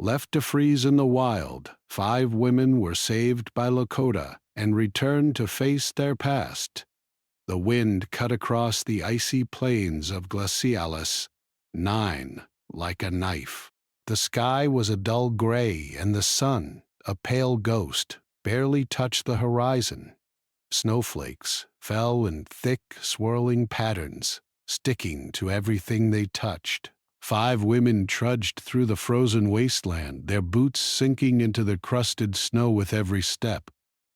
Left to freeze in the wild, 5 women were saved by Lakota and returned to face their past. The wind cut across the icy plains of Glacialis, 9, like a knife. The sky was a dull gray, and the sun, a pale ghost, barely touched the horizon. Snowflakes fell in thick, swirling patterns, sticking to everything they touched. 5 women trudged through the frozen wasteland, their boots sinking into the crusted snow with every step.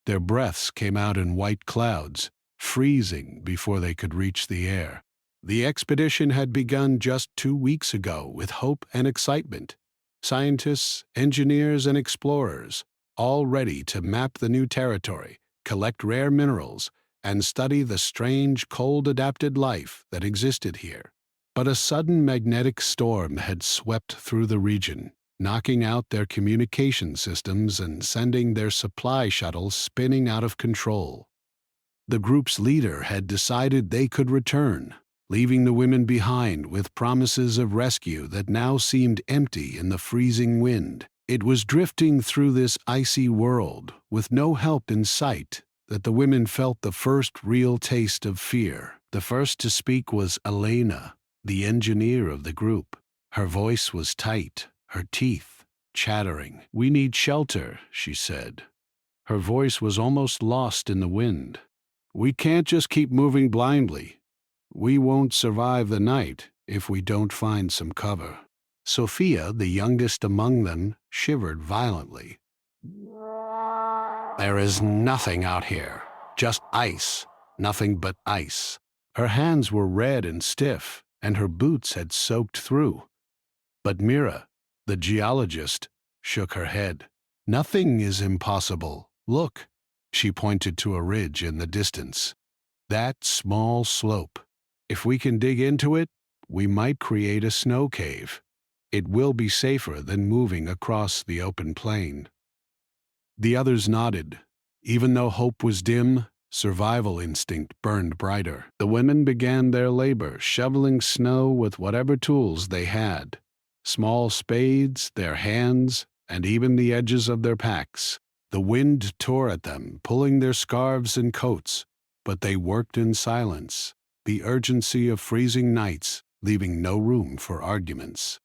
Their breaths came out in white clouds, freezing before they could reach the air. The expedition had begun just 2 weeks ago with hope and excitement. Scientists, engineers, and explorers, all ready to map the new territory, collect rare minerals, and study the strange, cold-adapted life that existed here. But a sudden magnetic storm had swept through the region, knocking out their communication systems and sending their supply shuttles spinning out of control. The group's leader had decided they could return, leaving the women behind with promises of rescue that now seemed empty in the freezing wind. It was drifting through this icy world, with no help in sight, that the women felt the first real taste of fear. The first to speak was Elena, the engineer of the group. Her voice was tight, her teeth chattering. "We need shelter," she said. Her voice was almost lost in the wind. "We can't just keep moving blindly. We won't survive the night if we don't find some cover." Sophia, the youngest among them, shivered violently. "There is nothing out here, just ice, nothing but ice." Her hands were red and stiff, and her boots had soaked through. But Mira, the geologist, shook her head. "Nothing is impossible. Look." She pointed to a ridge in the distance. "That small slope. If we can dig into it, we might create a snow cave. It will be safer than moving across the open plain." The others nodded. Even though hope was dim, survival instinct burned brighter. The women began their labor, shoveling snow with whatever tools they had. Small spades, their hands, and even the edges of their packs. The wind tore at them, pulling their scarves and coats, but they worked in silence, the urgency of freezing nights leaving no room for arguments.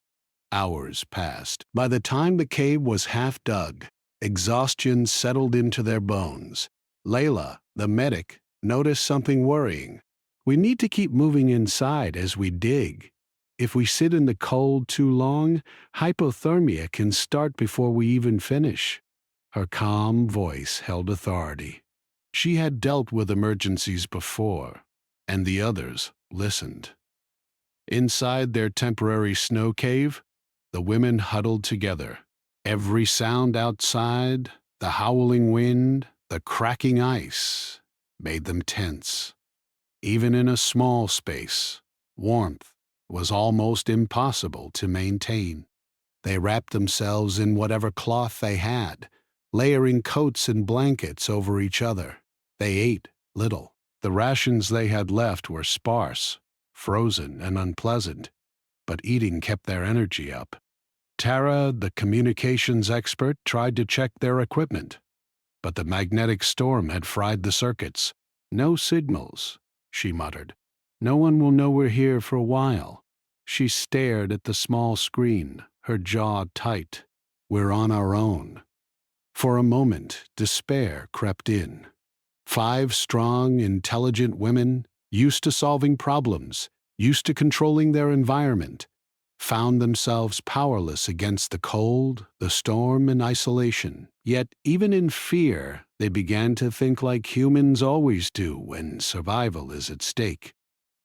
Hours passed. By the time the cave was half dug, exhaustion settled into their bones. Layla, the medic, noticed something worrying. "We need to keep moving inside as we dig. If we sit in the cold too long, hypothermia can start before we even finish." Her calm voice held authority. She had dealt with emergencies before, and the others listened. Inside their temporary snow cave, the women huddled together. Every sound outside, the howling wind, the cracking ice, made them tense. Even in a small space, warmth was almost impossible to maintain. They wrapped themselves in whatever cloth they had, layering coats and blankets over each other. They ate little. The rations they had left were sparse, frozen, and unpleasant, but eating kept their energy up. Tara, the communications expert, tried to check their equipment, but the magnetic storm had fried the circuits. "No signals," she muttered. "No one will know we're here for a while." She stared at the small screen, her jaw tight. "We're on our own." For a moment, despair crept in. 5 strong, intelligent women, used to solving problems, used to controlling their environment, found themselves powerless against the cold, the storm, and isolation. Yet, even in fear, they began to think like humans always do when survival is at stake.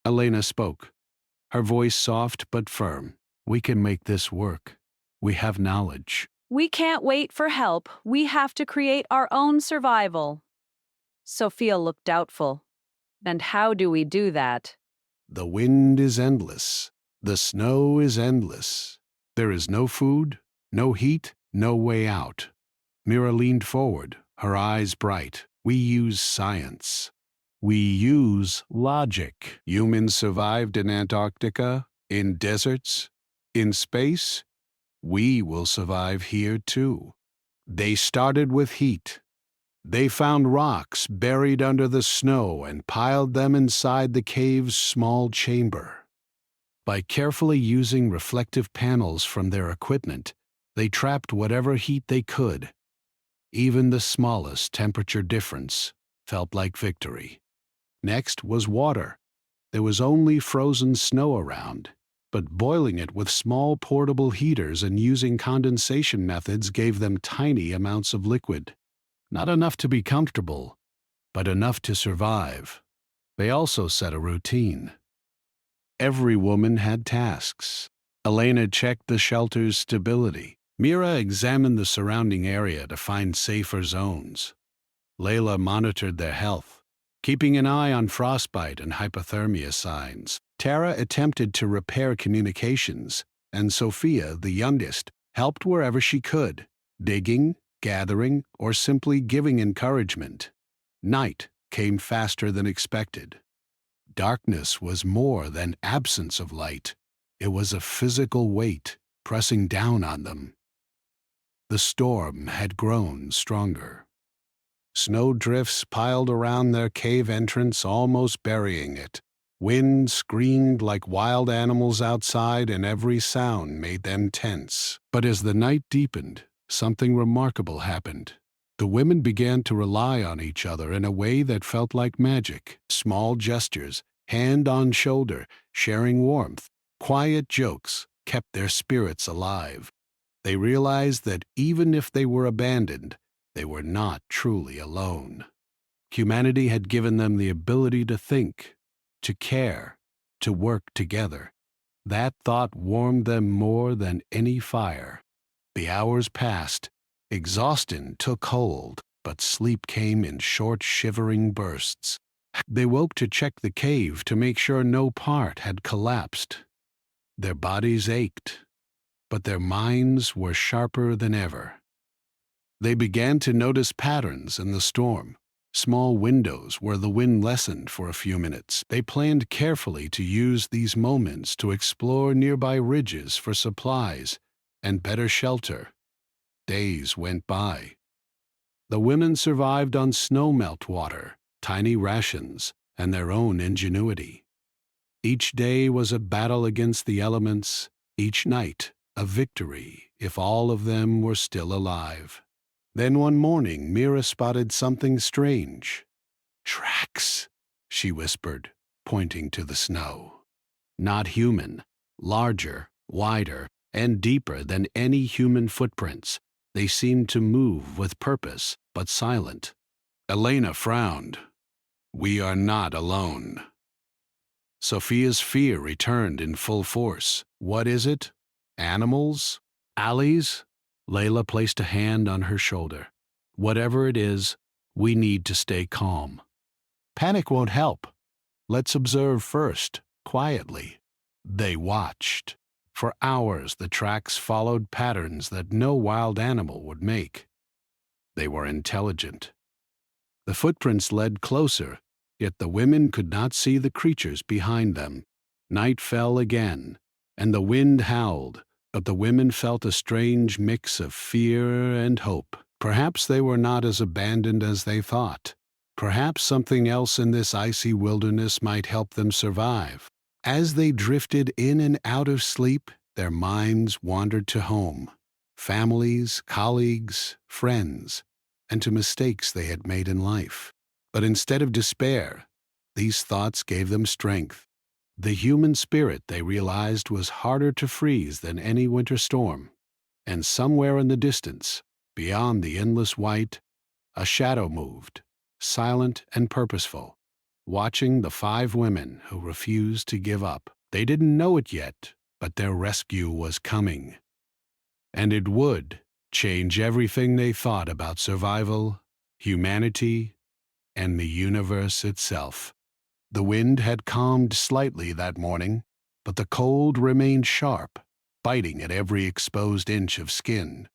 Elena spoke, her voice soft but firm. "We can make this work. We have knowledge." "We can't wait for help. We have to create our own survival." Sophia looked doubtful. "And how do we do that?" "The wind is endless. The snow is endless. There is no food, no heat, no way out." Mira leaned forward, her eyes bright. "We use science. We use logic. Humans survived in Antarctica, in deserts, in space. We will survive here too. They started with heat. They found rocks buried under the snow and piled them inside the cave's small chamber. By carefully using reflective panels from their equipment, they trapped whatever heat they could. Even the smallest temperature difference felt like victory. Next was water. There was only frozen snow around, but boiling it with small portable heaters and using condensation methods gave them tiny amounts of liquid. Not enough to be comfortable, but enough to survive. They also set a routine. Every woman had tasks. Elena checked the shelter's stability. Mira examined the surrounding area to find safer zones. Layla monitored their health, keeping an eye on frostbite and hypothermia signs. Tara attempted to repair communications, and Sophia, the youngest, helped wherever she could, digging, gathering, or simply giving encouragement. Night came faster than expected. Darkness was more than absence of light. It was a physical weight pressing down on them. The storm had grown stronger. Snowdrifts piled around their cave entrance, almost burying it. Wind screamed like wild animals outside, and every sound made them tense. But as the night deepened, something remarkable happened. The women began to rely on each other in a way that felt like magic. Small gestures, hand on shoulder, sharing warmth, quiet jokes kept their spirits alive. They realized that even if they were abandoned, they were not truly alone. Humanity had given them the ability to think, to care, to work together. That thought warmed them more than any fire. The hours passed. Exhaustion took hold, but sleep came in short, shivering bursts. They woke to check the cave to make sure no part had collapsed. Their bodies ached, but their minds were sharper than ever. They began to notice patterns in the storm, small windows where the wind lessened for a few minutes. They planned carefully to use these moments to explore nearby ridges for supplies and better shelter. Days went by. The women survived on snowmelt water, tiny rations, and their own ingenuity. Each day was a battle against the elements, each night a victory if all of them were still alive. Then one morning, Mira spotted something strange. "Tracks," she whispered, pointing to the snow. Not human, larger, wider, and deeper than any human footprints. They seemed to move with purpose, but silent. Elena frowned. "We are not alone." Sophia's fear returned in full force. "What is it? Animals? Alleys?" Layla placed a hand on her shoulder. "Whatever it is, we need to stay calm. Panic won't help. Let's observe first, quietly." They watched. For hours the tracks followed patterns that no wild animal would make. They were intelligent. The footprints led closer, yet the women could not see the creatures behind them. Night fell again, and the wind howled, but the women felt a strange mix of fear and hope. Perhaps they were not as abandoned as they thought. Perhaps something else in this icy wilderness might help them survive. As they drifted in and out of sleep, their minds wandered to home, families, colleagues, friends, and to mistakes they had made in life. But instead of despair, these thoughts gave them strength. The human spirit, they realized, was harder to freeze than any winter storm. And somewhere in the distance, beyond the endless white, a shadow moved, silent and purposeful, watching the 5 women who refused to give up. They didn't know it yet, but their rescue was coming. And it would change everything they thought about survival, humanity, and the universe itself. The wind had calmed slightly that morning, but the cold remained sharp, biting at every exposed inch of skin.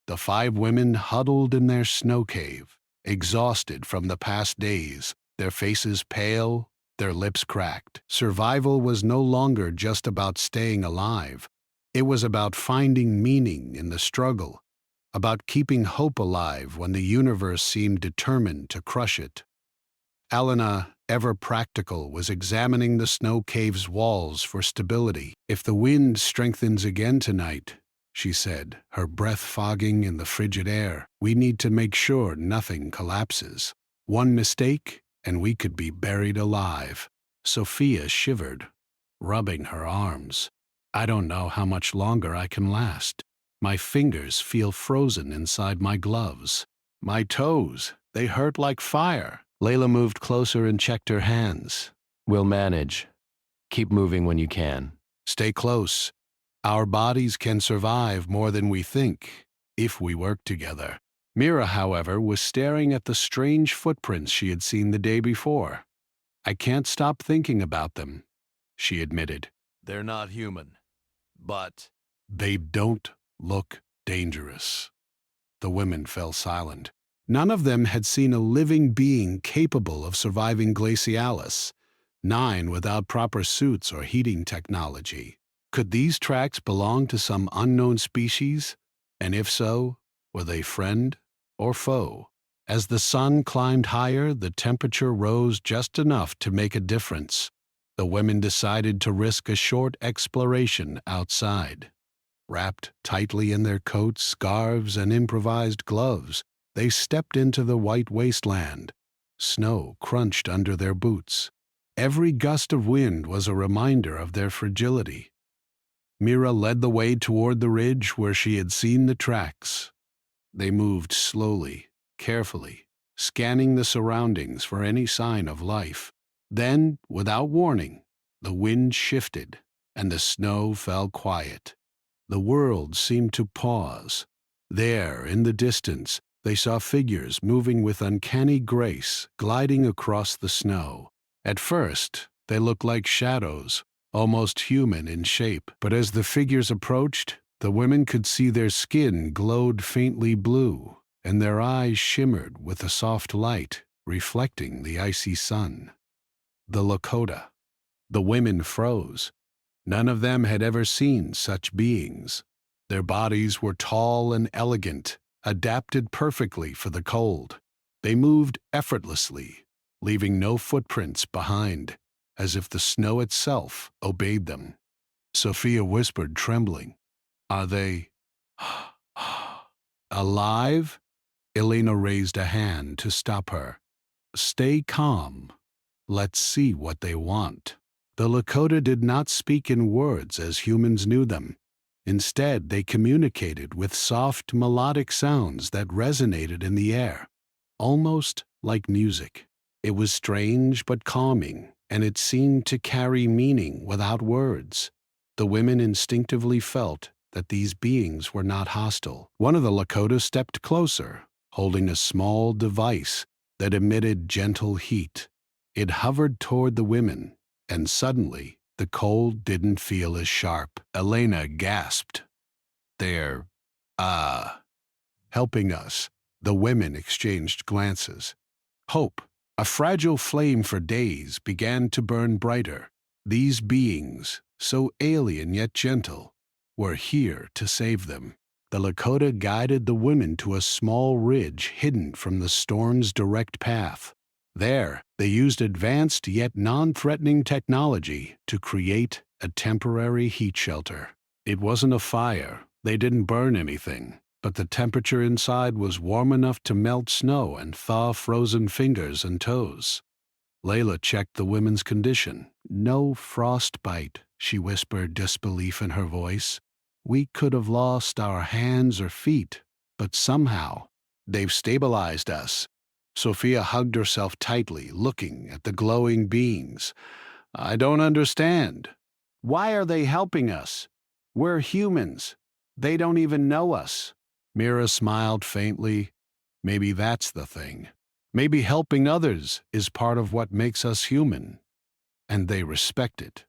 The 5 women huddled in their snow cave, exhausted from the past days, their faces pale, their lips cracked. Survival was no longer just about staying alive. It was about finding meaning in the struggle, about keeping hope alive when the universe seemed determined to crush it. Elena, ever practical, was examining the snow cave's walls for stability. "If the wind strengthens again tonight," she said, her breath fogging in the frigid air, "we need to make sure nothing collapses. One mistake, and we could be buried alive." Sophia shivered, rubbing her arms. "I don't know how much longer I can last. My fingers feel frozen inside my gloves. My toes, they hurt like fire." Layla moved closer and checked her hands. We'll manage. Keep moving when you can. "Stay close. Our bodies can survive more than we think, if we work together." Mira, however, was staring at the strange footprints she had seen the day before. "I can't stop thinking about them," she admitted. They're not human, but "They don't look dangerous." The women fell silent. None of them had seen a living being capable of surviving Glacialis, 9 without proper suits or heating technology. Could these tracks belong to some unknown species? And if so, were they friend or foe? As the sun climbed higher, the temperature rose just enough to make a difference. The women decided to risk a short exploration outside. Wrapped tightly in their coats, scarves, and improvised gloves, they stepped into the white wasteland. Snow crunched under their boots. Every gust of wind was a reminder of their fragility. Mira led the way toward the ridge where she had seen the tracks. They moved slowly, carefully, scanning the surroundings for any sign of life. Then, without warning, the wind shifted, and the snow fell quiet. The world seemed to pause. There, in the distance, they saw figures moving with uncanny grace, gliding across the snow. At first, they looked like shadows, almost human in shape, but as the figures approached, the women could see their skin glowed faintly blue, and their eyes shimmered with a soft light, reflecting the icy sun. The Lakota. The women froze. None of them had ever seen such beings. Their bodies were tall and elegant, adapted perfectly for the cold. They moved effortlessly, leaving no footprints behind, as if the snow itself obeyed them. Sophia whispered, trembling, "Are they alive?" Elena raised a hand to stop her. "Stay calm. Let's see what they want." The Lakota did not speak in words as humans knew them. Instead, they communicated with soft, melodic sounds that resonated in the air, almost like music. It was strange but calming, and it seemed to carry meaning without words. The women instinctively felt that these beings were not hostile. One of the Lakota stepped closer, holding a small device that emitted gentle heat. It hovered toward the women, and suddenly the cold didn't feel as sharp. Elena gasped. "They're, helping us." The women exchanged glances. Hope, a fragile flame for days, began to burn brighter. These beings, so alien yet gentle, were here to save them. The Lakota guided the women to a small ridge hidden from the storm's direct path. There, they used advanced yet non-threatening technology to create a temporary heat shelter. It wasn't a fire, they didn't burn anything, but the temperature inside was warm enough to melt snow and thaw frozen fingers and toes. Layla checked the women's condition. "No frostbite," she whispered, disbelief in her voice. "We could have lost our hands or feet, but somehow they've stabilized us." Sophia hugged herself tightly, looking at the glowing beings. "I don't understand. Why are they helping us? We're humans. They don't even know us." Mira smiled faintly. "Maybe that's the thing. Maybe helping others is part of what makes us human, and they respect it."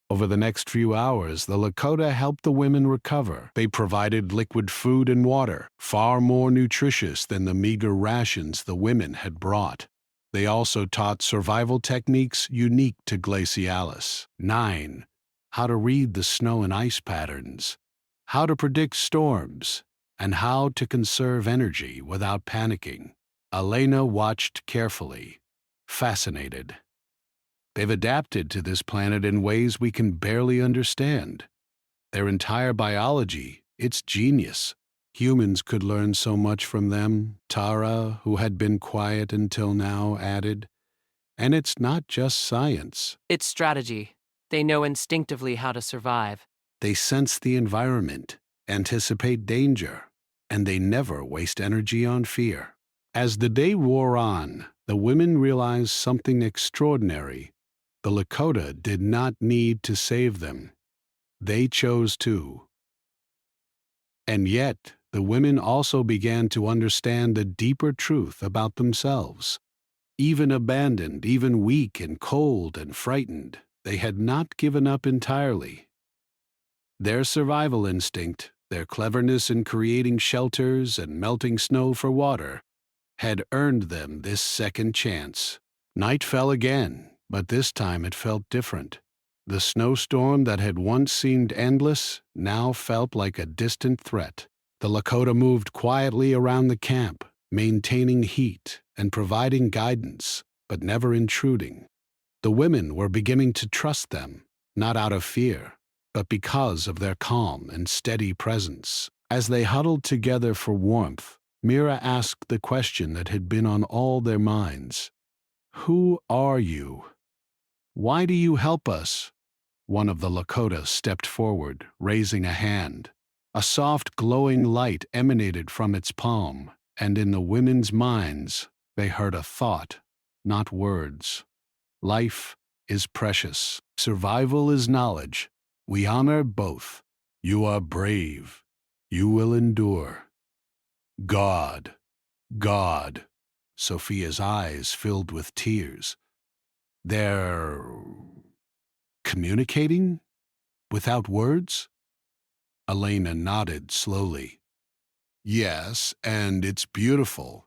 Over the next few hours, the Lakota helped the women recover. They provided liquid food and water, far more nutritious than the meager rations the women had brought. They also taught survival techniques unique to Glacialis. 9. how to read the snow and ice patterns, how to predict storms, and how to conserve energy without panicking. Elena watched carefully, fascinated. They've adapted to this planet in ways we can barely understand. Their entire biology, it's genius. Humans could learn so much from them, Tara, who had been quiet until now, added. And it's not just science. It's strategy. They know instinctively how to survive. They sense the environment, anticipate danger, and they never waste energy on fear. As the day wore on, the women realized something extraordinary. The Lakota did not need to save them. They chose to. And yet, the women also began to understand a deeper truth about themselves. Even abandoned, even weak and cold and frightened, they had not given up entirely. Their survival instinct, their cleverness in creating shelters and melting snow for water, had earned them this second chance. Night fell again, but this time it felt different. The snowstorm that had once seemed endless now felt like a distant threat. The Lakota moved quietly around the camp, maintaining heat and providing guidance, but never intruding. The women were beginning to trust them, not out of fear, but because of their calm and steady presence. As they huddled together for warmth, Mira asked the question that had been on all their minds. "Who are you? Why do you help us?" One of the Lakota stepped forward, raising a hand. A soft, glowing light emanated from its palm, and in the women's minds, they heard a thought, not words. Life is precious. Survival is knowledge. We honor both. You are brave. You will endure. God. God. Sophia's eyes filled with tears. They're communicating? Without words? Elena nodded slowly. Yes, and it's beautiful.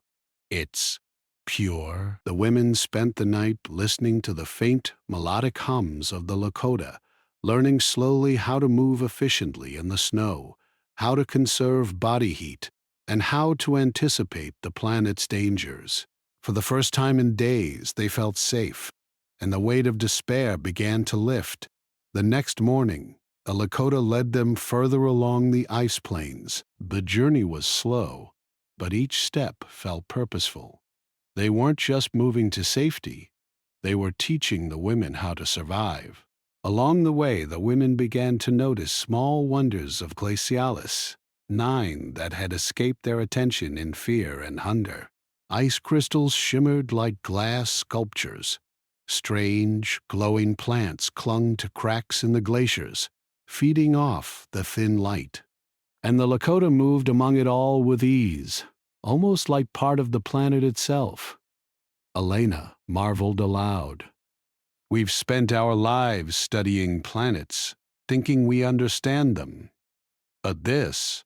It's pure. The women spent the night listening to the faint, melodic hums of the Lakota, learning slowly how to move efficiently in the snow, how to conserve body heat, and how to anticipate the planet's dangers. For the first time in days, they felt safe, and the weight of despair began to lift. The next morning, the Lakota led them further along the ice plains. The journey was slow, but each step felt purposeful. They weren't just moving to safety, they were teaching the women how to survive. Along the way, the women began to notice small wonders of Glacialis, 9 that had escaped their attention in fear and hunger. Ice crystals shimmered like glass sculptures. Strange, glowing plants clung to cracks in the glaciers, feeding off the thin light. And the Lakota moved among it all with ease, almost like part of the planet itself. Elena marveled aloud. We've spent our lives studying planets, thinking we understand them. But this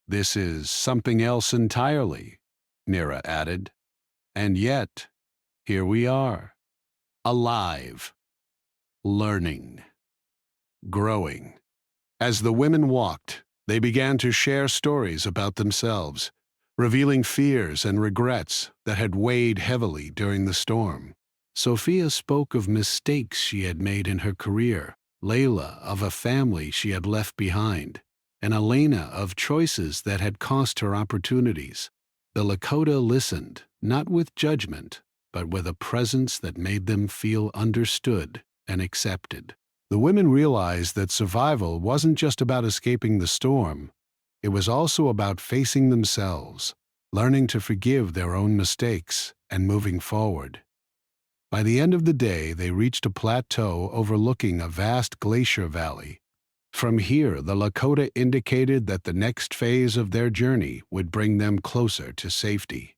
is something else entirely, Mira added. And yet, here we are, alive, learning, growing. As the women walked, they began to share stories about themselves, revealing fears and regrets that had weighed heavily during the storm. Sophia spoke of mistakes she had made in her career, Layla of a family she had left behind, and Elena of choices that had cost her opportunities. The Lakota listened, not with judgment, but with a presence that made them feel understood and accepted. The women realized that survival wasn't just about escaping the storm. It was also about facing themselves, learning to forgive their own mistakes, and moving forward. By the end of the day, they reached a plateau overlooking a vast glacier valley. From here, the Lakota indicated that the next phase of their journey would bring them closer to safety.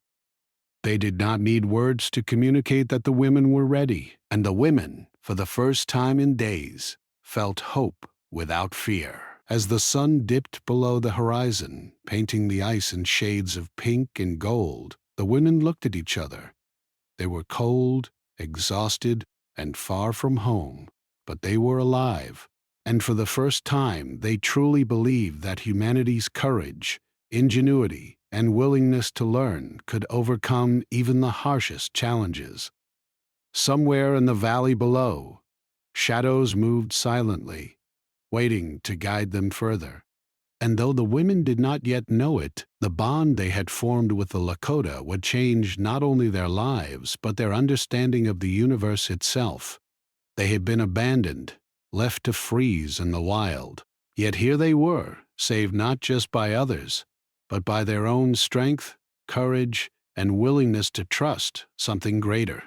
They did not need words to communicate that the women were ready, and the women, for the first time in days, felt hope without fear. As the sun dipped below the horizon, painting the ice in shades of pink and gold, the women looked at each other. They were cold, exhausted, and far from home, but they were alive, And for the first time, they truly believed that humanity's courage, ingenuity, and willingness to learn could overcome even the harshest challenges. Somewhere in the valley below, shadows moved silently, waiting to guide them further. And though the women did not yet know it, the bond they had formed with the Lakota would change not only their lives, but their understanding of the universe itself. They had been abandoned, left to freeze in the wild. Yet here they were, saved not just by others, but by their own strength, courage, and willingness to trust something greater.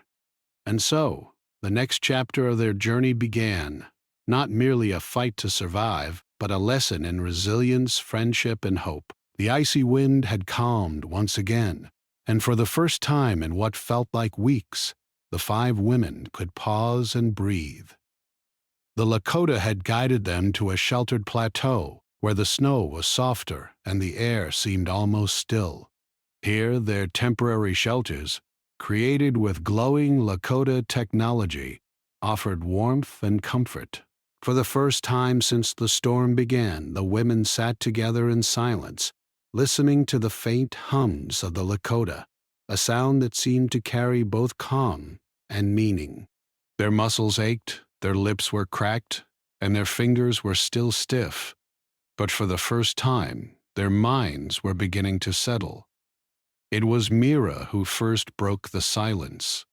And so, the next chapter of their journey began, not merely a fight to survive, but a lesson in resilience, friendship, and hope. The icy wind had calmed once again, and for the first time in what felt like weeks, the 5 women could pause and breathe. The Lakota had guided them to a sheltered plateau where the snow was softer and the air seemed almost still. Here, their temporary shelters, created with glowing Lakota technology, offered warmth and comfort. For the first time since the storm began, the women sat together in silence, listening to the faint hums of the Lakota, a sound that seemed to carry both calm and meaning. Their muscles ached, their lips were cracked, and their fingers were still stiff. But for the first time, their minds were beginning to settle. It was Mira who first broke the silence.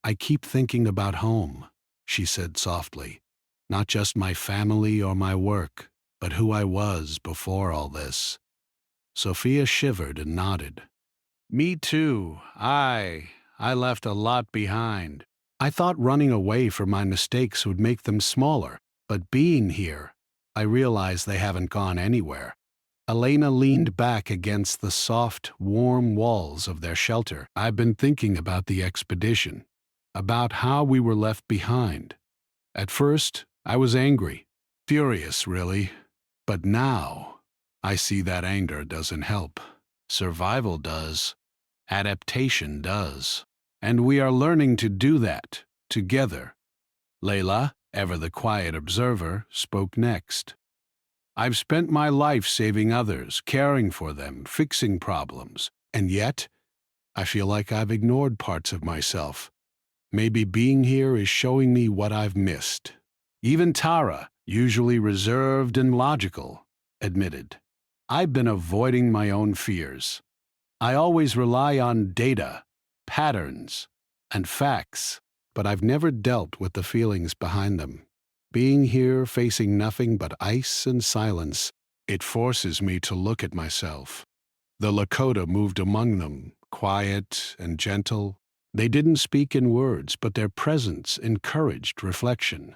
"I keep thinking about home," she said softly. "Not just my family or my work, but who I was before all this." Sophia shivered and nodded. "Me too. I left a lot behind. I thought running away from my mistakes would make them smaller, but being here, I realize they haven't gone anywhere." Elena leaned back against the soft, warm walls of their shelter. "I've been thinking about the expedition, about how we were left behind. At first, I was angry, furious really, but now I see that anger doesn't help. Survival does, adaptation does, and we are learning to do that together." Layla, ever the quiet observer, spoke next. "I've spent my life saving others, caring for them, fixing problems, and yet I feel like I've ignored parts of myself. Maybe being here is showing me what I've missed." Even Tara, usually reserved and logical, admitted, "I've been avoiding my own fears. I always rely on data, patterns, and facts, but I've never dealt with the feelings behind them. Being here, facing nothing but ice and silence, it forces me to look at myself." The Lakota moved among them, quiet and gentle. They didn't speak in words, but their presence encouraged reflection.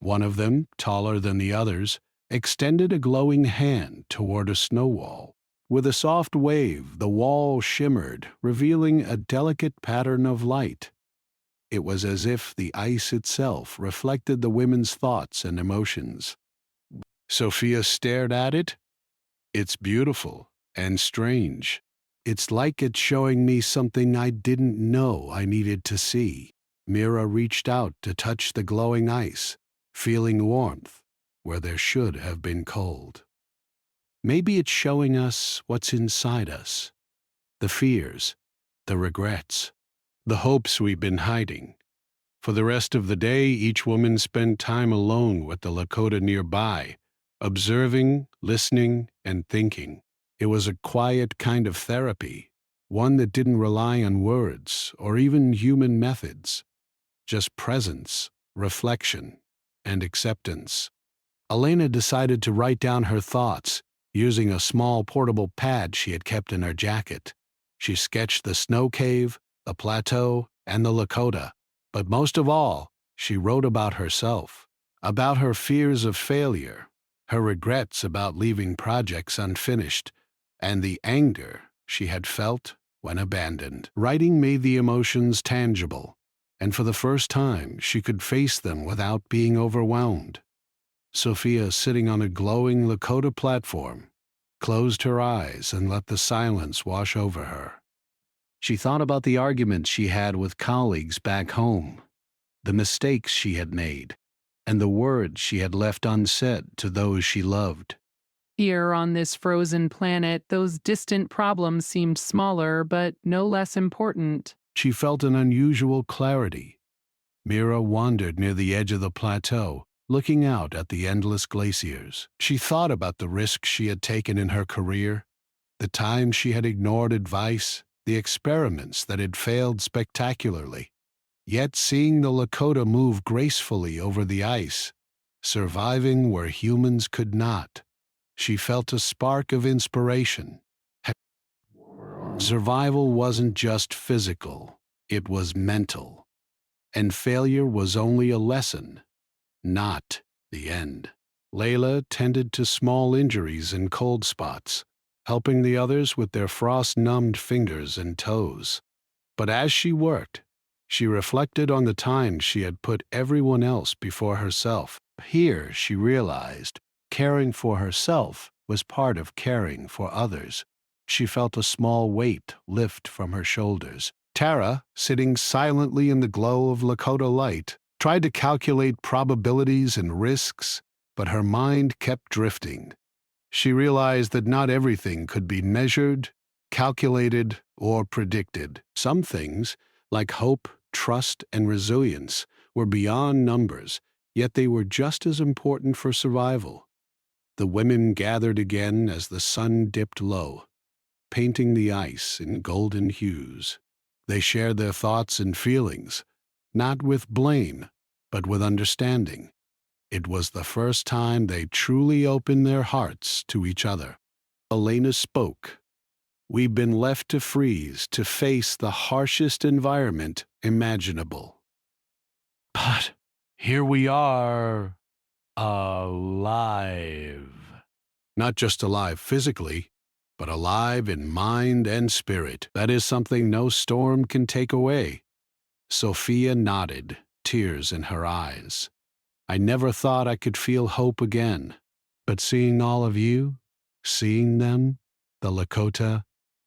One of them, taller than the others, extended a glowing hand toward a snow wall. With a soft wave, the wall shimmered, revealing a delicate pattern of light. It was as if the ice itself reflected the women's thoughts and emotions. Sophia stared at it. "It's beautiful and strange. It's like it's showing me something I didn't know I needed to see." Mira reached out to touch the glowing ice, feeling warmth where there should have been cold. "Maybe it's showing us what's inside us. The fears, the regrets, the hopes we've been hiding." For the rest of the day, each woman spent time alone with the Lakota nearby, observing, listening, and thinking. It was a quiet kind of therapy, one that didn't rely on words or even human methods, just presence, reflection, and acceptance. Elena decided to write down her thoughts, using a small portable pad she had kept in her jacket. She sketched the snow cave, the plateau, and the Lakota. But most of all, she wrote about herself, about her fears of failure, her regrets about leaving projects unfinished, and the anger she had felt when abandoned. Writing made the emotions tangible, and for the first time she could face them without being overwhelmed. Sophia, sitting on a glowing Lakota platform, closed her eyes and let the silence wash over her. She thought about the arguments she had with colleagues back home, the mistakes she had made, and the words she had left unsaid to those she loved. Here on this frozen planet, those distant problems seemed smaller, but no less important. She felt an unusual clarity. Mira wandered near the edge of the plateau, looking out at the endless glaciers. She thought about the risks she had taken in her career, the times she had ignored advice, the experiments that had failed spectacularly. Yet seeing the Lakota move gracefully over the ice, surviving where humans could not, she felt a spark of inspiration. Survival wasn't just physical, it was mental. And failure was only a lesson, not the end. Layla tended to small injuries and cold spots, helping the others with their frost-numbed fingers and toes. But as she worked, she reflected on the times she had put everyone else before herself. Here she realized caring for herself was part of caring for others. She felt a small weight lift from her shoulders. Tara, sitting silently in the glow of Lakota light, tried to calculate probabilities and risks, but her mind kept drifting. She realized that not everything could be measured, calculated, or predicted. Some things, like hope, trust, and resilience, were beyond numbers, yet they were just as important for survival. The women gathered again as the sun dipped low, painting the ice in golden hues. They shared their thoughts and feelings, not with blame, but with understanding. It was the first time they truly opened their hearts to each other. Elena spoke. We've been left to freeze, to face the harshest environment imaginable. But here we are, alive. Not just alive physically, but alive in mind and spirit. That is something no storm can take away. Sophia nodded, tears in her eyes. I never thought I could feel hope again, but seeing all of you, seeing them, the Lakota,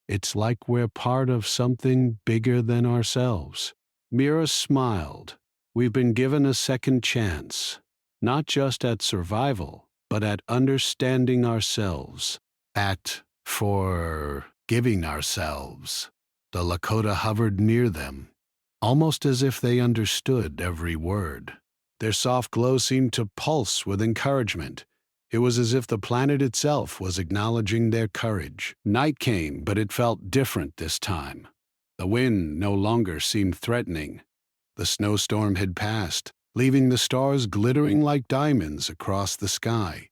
it's like we're part of something bigger than ourselves. Mira smiled. We've been given a second chance, not just at survival, but at understanding ourselves, at forgiving ourselves. The Lakota hovered near them, almost as if they understood every word. Their soft glow seemed to pulse with encouragement. It was as if the planet itself was acknowledging their courage. Night came, but it felt different this time. The wind no longer seemed threatening. The snowstorm had passed, leaving the stars glittering like diamonds across the sky.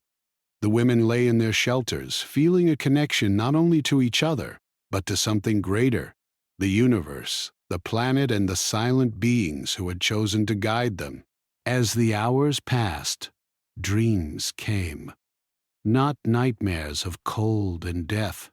The women lay in their shelters, feeling a connection not only to each other, but to something greater, the universe, the planet, and the silent beings who had chosen to guide them. As the hours passed, dreams came. Not nightmares of cold and death,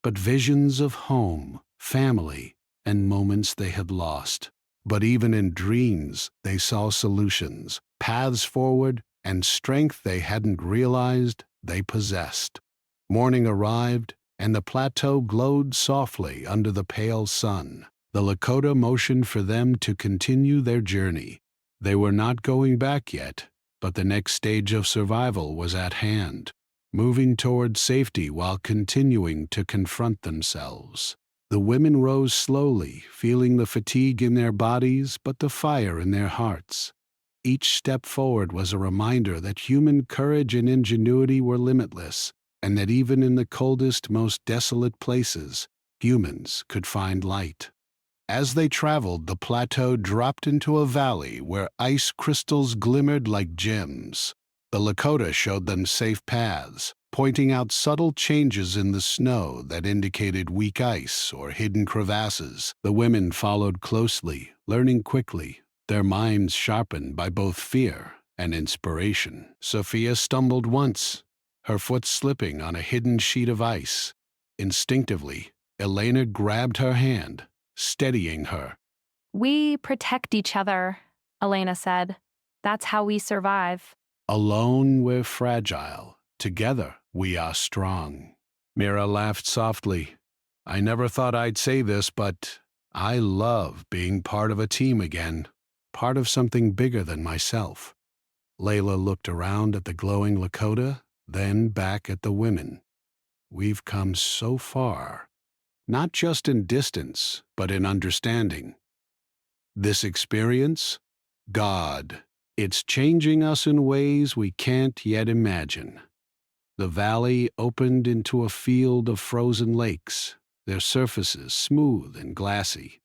but visions of home, family, and moments they had lost. But even in dreams, they saw solutions, paths forward, and strength they hadn't realized they possessed. Morning arrived, and the plateau glowed softly under the pale sun. The Lakota motioned for them to continue their journey. They were not going back yet, but the next stage of survival was at hand, moving toward safety while continuing to confront themselves. The women rose slowly, feeling the fatigue in their bodies but the fire in their hearts. Each step forward was a reminder that human courage and ingenuity were limitless, and that even in the coldest, most desolate places, humans could find light. As they traveled, the plateau dropped into a valley where ice crystals glimmered like gems. The Lakota showed them safe paths, pointing out subtle changes in the snow that indicated weak ice or hidden crevasses. The women followed closely, learning quickly, their minds sharpened by both fear and inspiration. Sophia stumbled once, her foot slipping on a hidden sheet of ice. Instinctively, Elena grabbed her hand, steadying her. We protect each other, Elena said. That's how we survive. Alone we're fragile. Together we are strong. Mira laughed softly. I never thought I'd say this, but I love being part of a team again, part of something bigger than myself. Layla looked around at the glowing Lakota, then back at the women. We've come so far, not just in distance, but in understanding. This experience, God, it's changing us in ways we can't yet imagine. The valley opened into a field of frozen lakes, their surfaces smooth and glassy.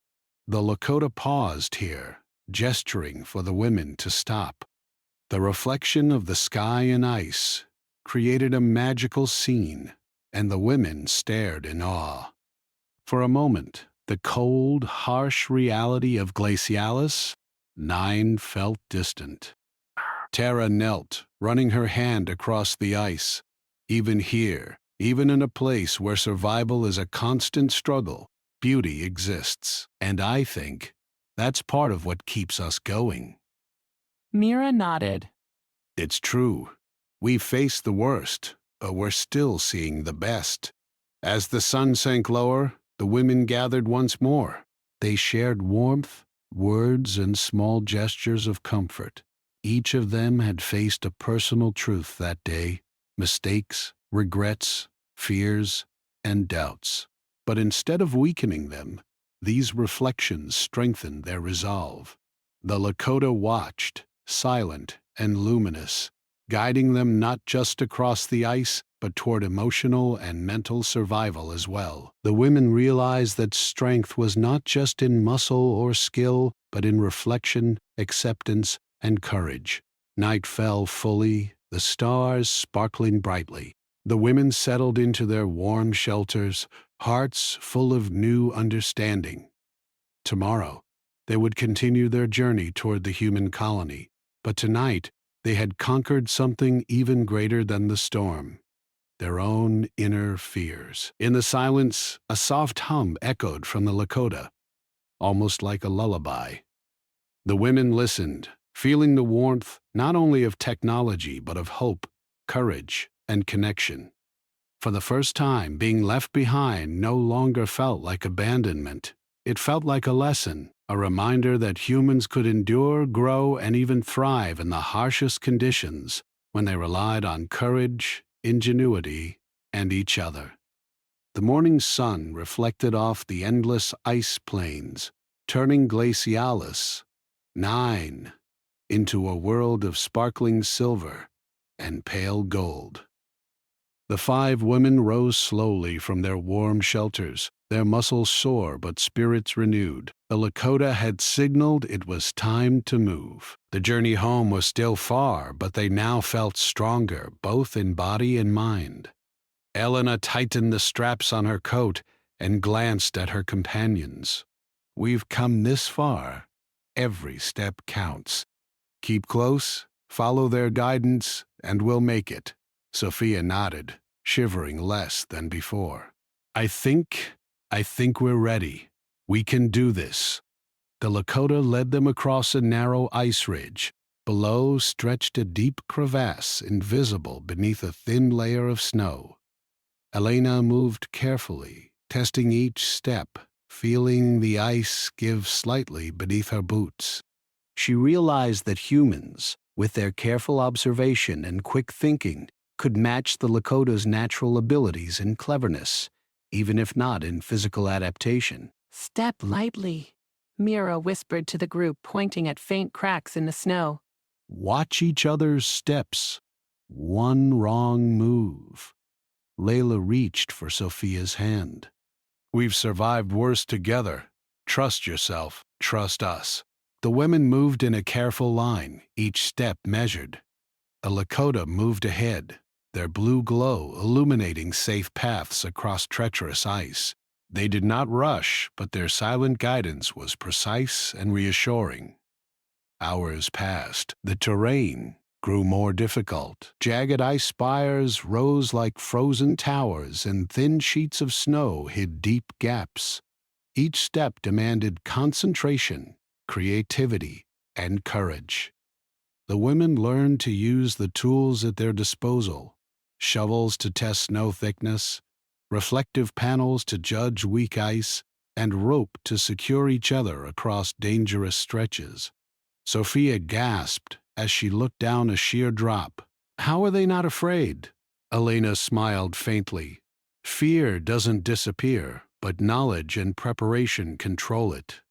The Lakota paused here, gesturing for the women to stop. The reflection of the sky and ice created a magical scene, and the women stared in awe. For a moment, the cold, harsh reality of Glacialis, 9 felt distant. Tara knelt, running her hand across the ice. Even here, even in a place where survival is a constant struggle, beauty exists. And I think that's part of what keeps us going. Mira nodded. It's true. We faced the worst, but we're still seeing the best. As the sun sank lower, the women gathered once more. They shared warmth, words, and small gestures of comfort. Each of them had faced a personal truth that day, mistakes, regrets, fears, and doubts. But instead of weakening them, these reflections strengthened their resolve. The Lakota watched, silent and luminous, guiding them not just across the ice, but toward emotional and mental survival as well. The women realized that strength was not just in muscle or skill, but in reflection, acceptance, and courage. Night fell fully, the stars sparkling brightly. The women settled into their warm shelters, hearts full of new understanding. Tomorrow, they would continue their journey toward the human colony, but tonight they had conquered something even greater than the storm. Their own inner fears. In the silence, a soft hum echoed from the Lakota, almost like a lullaby. The women listened, feeling the warmth not only of technology but of hope, courage, and connection. For the first time, being left behind no longer felt like abandonment. It felt like a lesson, a reminder that humans could endure, grow, and even thrive in the harshest conditions when they relied on courage, ingenuity, and each other. The morning sun reflected off the endless ice plains, turning Glacialis, 9, into a world of sparkling silver and pale gold. The 5 women rose slowly from their warm shelters, their muscles sore but spirits renewed. The Lakota had signaled it was time to move. The journey home was still far, but they now felt stronger, both in body and mind. Elena tightened the straps on her coat and glanced at her companions. We've come this far. Every step counts. Keep close, follow their guidance, and we'll make it. Sophia nodded, shivering less than before. I think we're ready. We can do this. The Lakota led them across a narrow ice ridge. Below stretched a deep crevasse, invisible beneath a thin layer of snow. Elena moved carefully, testing each step, feeling the ice give slightly beneath her boots. She realized that humans, with their careful observation and quick thinking, could match the Lakota's natural abilities and cleverness, even if not in physical adaptation. Step lightly, Mira whispered to the group, pointing at faint cracks in the snow. Watch each other's steps. One wrong move. Layla reached for Sophia's hand. We've survived worse together. Trust yourself. Trust us. The women moved in a careful line, each step measured. The Lakota moved ahead, their blue glow illuminating safe paths across treacherous ice. They did not rush, but their silent guidance was precise and reassuring. Hours passed. The terrain grew more difficult. Jagged ice spires rose like frozen towers, and thin sheets of snow hid deep gaps. Each step demanded concentration, creativity, and courage. The women learned to use the tools at their disposal: shovels to test snow thickness, reflective panels to judge weak ice, and rope to secure each other across dangerous stretches. Sophia gasped as she looked down a sheer drop. How are they not afraid? Elena smiled faintly. Fear doesn't disappear, but knowledge and preparation control it.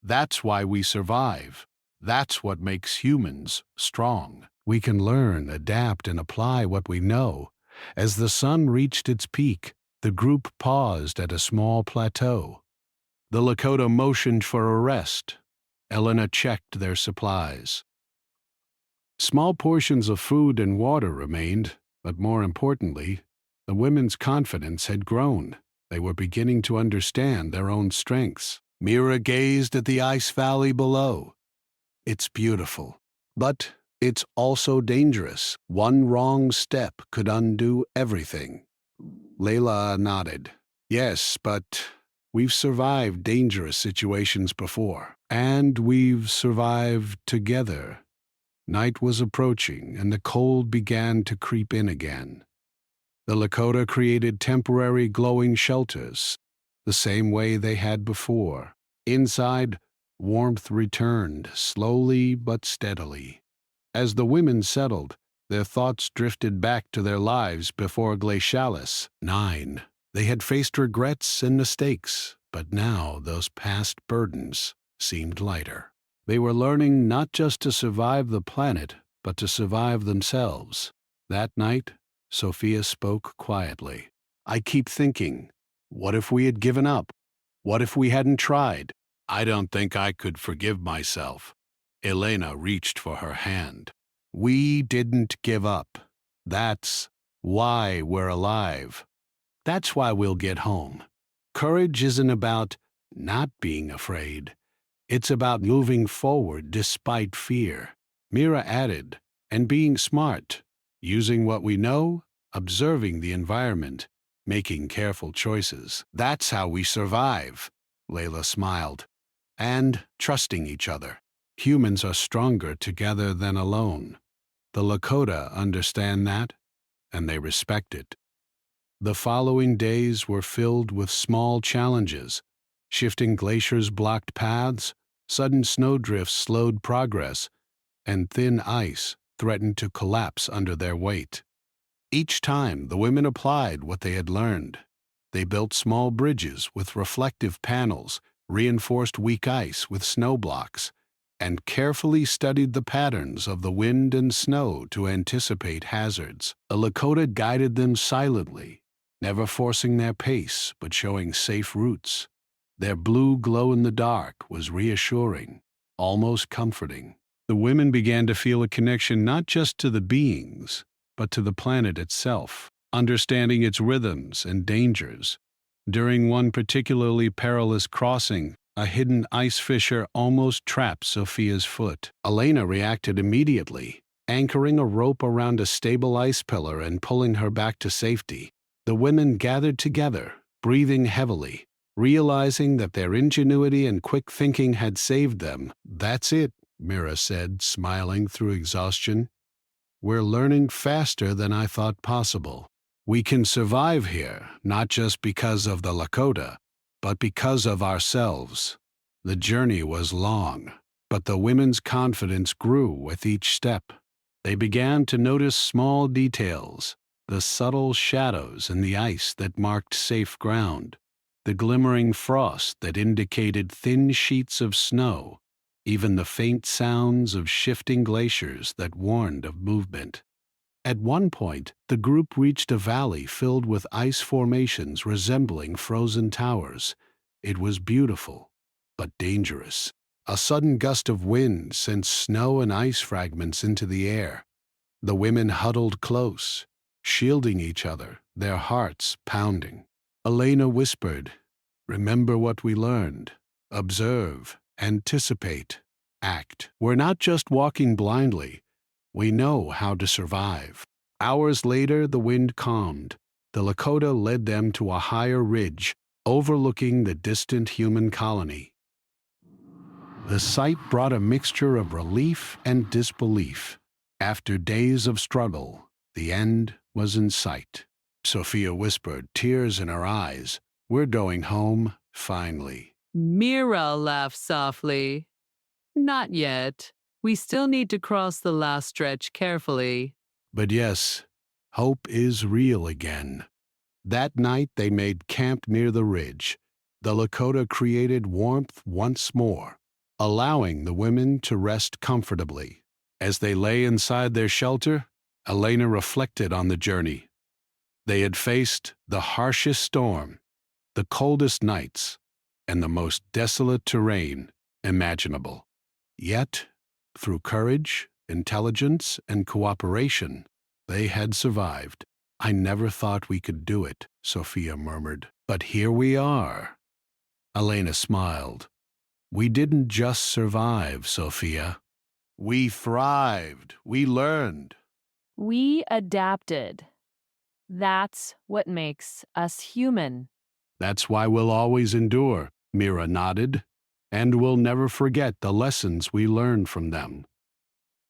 That's why we survive. That's what makes humans strong. We can learn, adapt, and apply what we know. As the sun reached its peak, the group paused at a small plateau. The Lakota motioned for a rest. Elena checked their supplies. Small portions of food and water remained, but more importantly, the women's confidence had grown. They were beginning to understand their own strengths. Mira gazed at the ice valley below. It's beautiful, but it's also dangerous. One wrong step could undo everything. Layla nodded. Yes, but we've survived dangerous situations before, and we've survived together. Night was approaching, and the cold began to creep in again. The Lakota created temporary glowing shelters, the same way they had before. Inside, warmth returned, slowly but steadily. As the women settled, their thoughts drifted back to their lives before Glacialis 9. They had faced regrets and mistakes, but now those past burdens seemed lighter. They were learning not just to survive the planet, but to survive themselves. That night, Sophia spoke quietly. I keep thinking, what if we had given up? What if we hadn't tried? I don't think I could forgive myself. Elena reached for her hand. We didn't give up. That's why we're alive. That's why we'll get home. Courage isn't about not being afraid. It's about moving forward despite fear. Mira added, and being smart, using what we know, observing the environment, making careful choices. That's how we survive, Layla smiled. And trusting each other. Humans are stronger together than alone. The Lakota understand that, and they respect it. The following days were filled with small challenges. Shifting glaciers blocked paths, sudden snowdrifts slowed progress, and thin ice threatened to collapse under their weight. Each time, the women applied what they had learned. They built small bridges with reflective panels, reinforced weak ice with snow blocks, and carefully studied the patterns of the wind and snow to anticipate hazards. The Lakota guided them silently, never forcing their pace but showing safe routes. Their blue glow in the dark was reassuring, almost comforting. The women began to feel a connection not just to the beings, but to the planet itself, understanding its rhythms and dangers. During one particularly perilous crossing, a hidden ice fissure almost trapped Sophia's foot. Elena reacted immediately, anchoring a rope around a stable ice pillar and pulling her back to safety. The women gathered together, breathing heavily, realizing that their ingenuity and quick thinking had saved them. That's it, Mira said, smiling through exhaustion. We're learning faster than I thought possible. We can survive here, not just because of the Lakota, but because of ourselves. The journey was long, but the women's confidence grew with each step. They began to notice small details, the subtle shadows in the ice that marked safe ground, the glimmering frost that indicated thin sheets of snow, even the faint sounds of shifting glaciers that warned of movement. At one point, the group reached a valley filled with ice formations resembling frozen towers. It was beautiful, but dangerous. A sudden gust of wind sent snow and ice fragments into the air. The women huddled close, shielding each other, their hearts pounding. Elena whispered, "Remember what we learned. Observe, anticipate, act. We're not just walking blindly. We know how to survive." Hours later, the wind calmed. The Lakota led them to a higher ridge, overlooking the distant human colony. The sight brought a mixture of relief and disbelief. After days of struggle, the end was in sight. Sophia whispered, tears in her eyes, "We're going home, finally." Mira laughed softly. Not yet. We still need to cross the last stretch carefully. But yes, hope is real again. That night they made camp near the ridge. The Lakota created warmth once more, allowing the women to rest comfortably. As they lay inside their shelter, Elena reflected on the journey. They had faced the harshest storm, the coldest nights, and the most desolate terrain imaginable. Yet, through courage, intelligence, and cooperation, they had survived. I never thought we could do it, Sophia murmured. But here we are. Elena smiled. We didn't just survive, Sophia. We thrived. We learned. We adapted. That's what makes us human. That's why we'll always endure, Mira nodded, and we'll never forget the lessons we learned from them.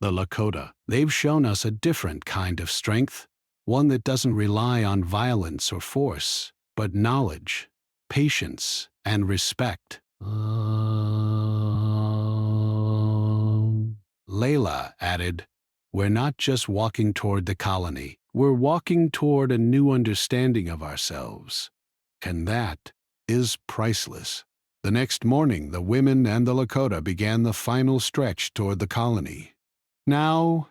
The Lakota, they've shown us a different kind of strength, one that doesn't rely on violence or force, but knowledge, patience, and respect. Layla added, we're not just walking toward the colony, we're walking toward a new understanding of ourselves. And that is priceless. The next morning, the women and the Lakota began the final stretch toward the colony. Now,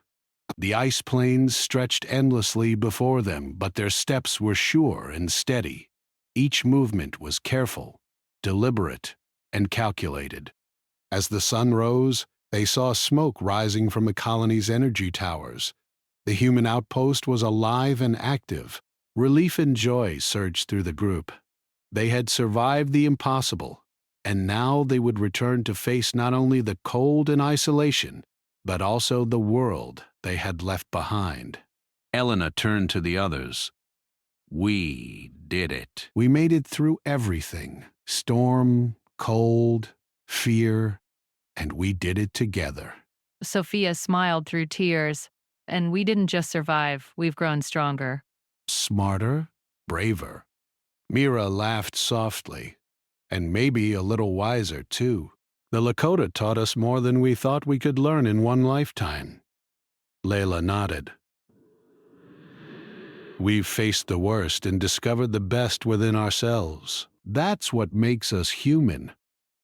the ice plains stretched endlessly before them, but their steps were sure and steady. Each movement was careful, deliberate, and calculated. As the sun rose, they saw smoke rising from the colony's energy towers. The human outpost was alive and active. Relief and joy surged through the group. They had survived the impossible, and now they would return to face not only the cold and isolation, but also the world they had left behind. Elena turned to the others. We did it. We made it through everything. Storm, cold, fear, and we did it together. Sophia smiled through tears. And we didn't just survive, we've grown stronger. Smarter, braver. Mira laughed softly, and maybe a little wiser, too. The Lakota taught us more than we thought we could learn in one lifetime. Layla nodded. We've faced the worst and discovered the best within ourselves. That's what makes us human.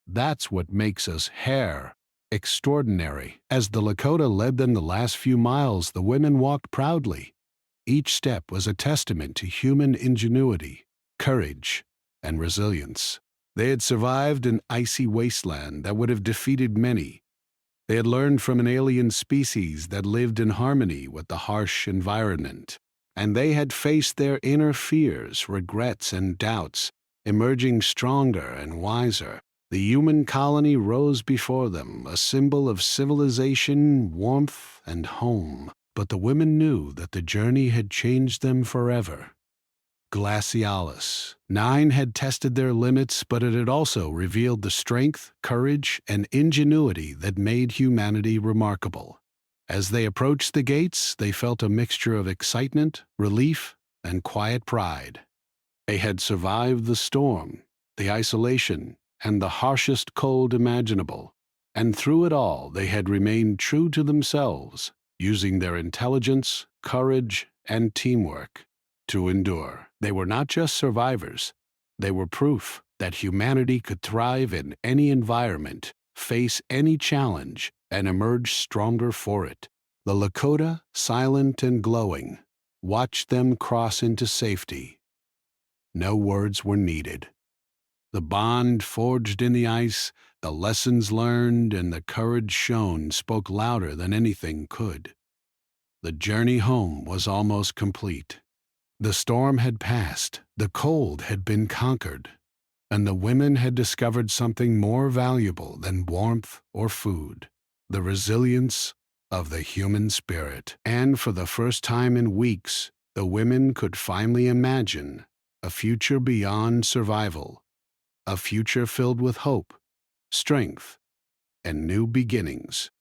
That's what makes us hair. Extraordinary. As the Lakota led them the last few miles, the women walked proudly. Each step was a testament to human ingenuity, courage, and resilience. They had survived an icy wasteland that would have defeated many. They had learned from an alien species that lived in harmony with the harsh environment. And they had faced their inner fears, regrets, and doubts, emerging stronger and wiser. The human colony rose before them, a symbol of civilization, warmth, and home. But the women knew that the journey had changed them forever. Glacialis. 9 had tested their limits, but it had also revealed the strength, courage, and ingenuity that made humanity remarkable. As they approached the gates, they felt a mixture of excitement, relief, and quiet pride. They had survived the storm, the isolation, and the harshest cold imaginable, and through it all they had remained true to themselves, using their intelligence, courage, and teamwork to endure. They were not just survivors, they were proof that humanity could thrive in any environment, face any challenge, and emerge stronger for it. The Lakota, silent and glowing, watched them cross into safety. No words were needed. The bond forged in the ice, the lessons learned, and the courage shown spoke louder than anything could. The journey home was almost complete. The storm had passed, the cold had been conquered, and the women had discovered something more valuable than warmth or food, the resilience of the human spirit. And for the first time in weeks, the women could finally imagine a future beyond survival. A future filled with hope, strength, and new beginnings.